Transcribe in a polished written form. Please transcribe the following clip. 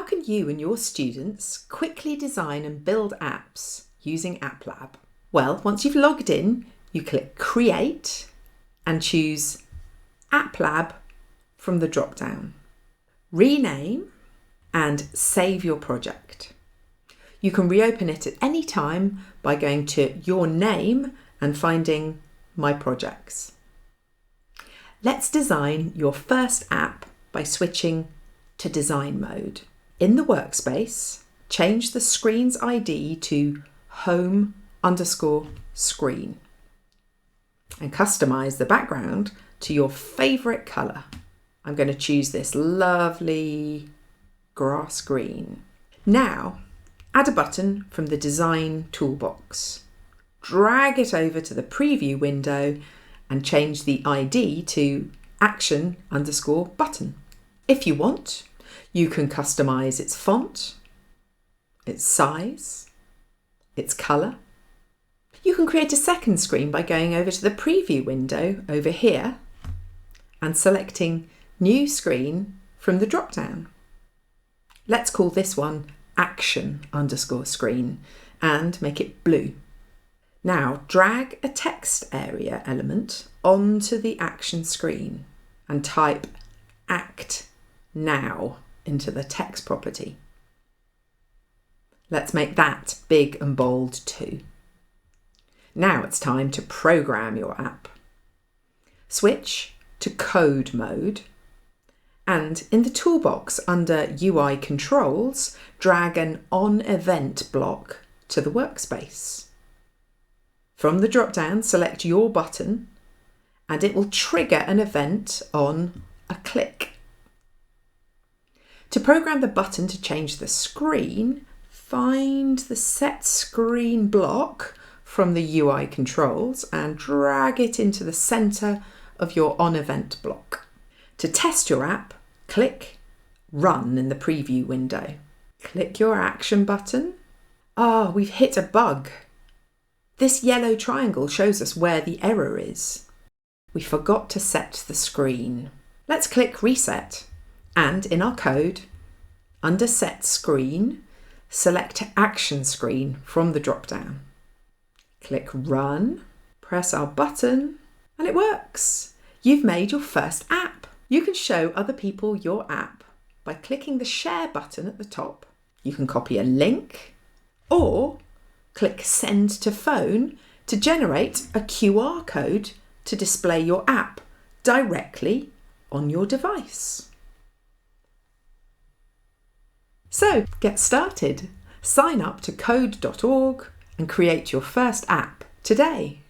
can you and your students quickly design and build apps using AppLab? Well, once you've logged in, you click Create and choose AppLab from the drop-down. Rename and save your project. You can reopen it at any time by going to your name and finding My Projects. Let's design your first app by switching to design mode. In the workspace, change the screen's ID to home_screen and customize the background to your favorite color. I'm going to choose this lovely grass green. Now, add a button from the design toolbox. Drag it over to the preview window and change the ID to action_button. If you want, you can customize its font, its size, its color. You can create a second screen by going over to the preview window over here and selecting New Screen from the drop-down. Let's call this one action_screen and make it blue. Now drag a text area element onto the action screen and type Act Now into the text property. Let's make that big and bold too. Now it's time to program your app. Switch to code mode and in the toolbox under UI controls, drag an On Event block to the workspace. From the drop-down, select your button and it will trigger an event on a click. To program the button to change the screen, find the Set Screen block from the UI controls and drag it into the center of your On Event block. To test your app, click Run in the preview window. Click your action button. We've hit a bug. This yellow triangle shows us where the error is. We forgot to set the screen. Let's click Reset and in our code, under Set Screen, select Action Screen from the drop-down. Click Run, press our button, and it works. You've made your first app. You can show other people your app by clicking the Share button at the top. You can copy a link or click Send to Phone to generate a QR code to display your app directly on your device. So get started. Sign up to code.org and create your first app today.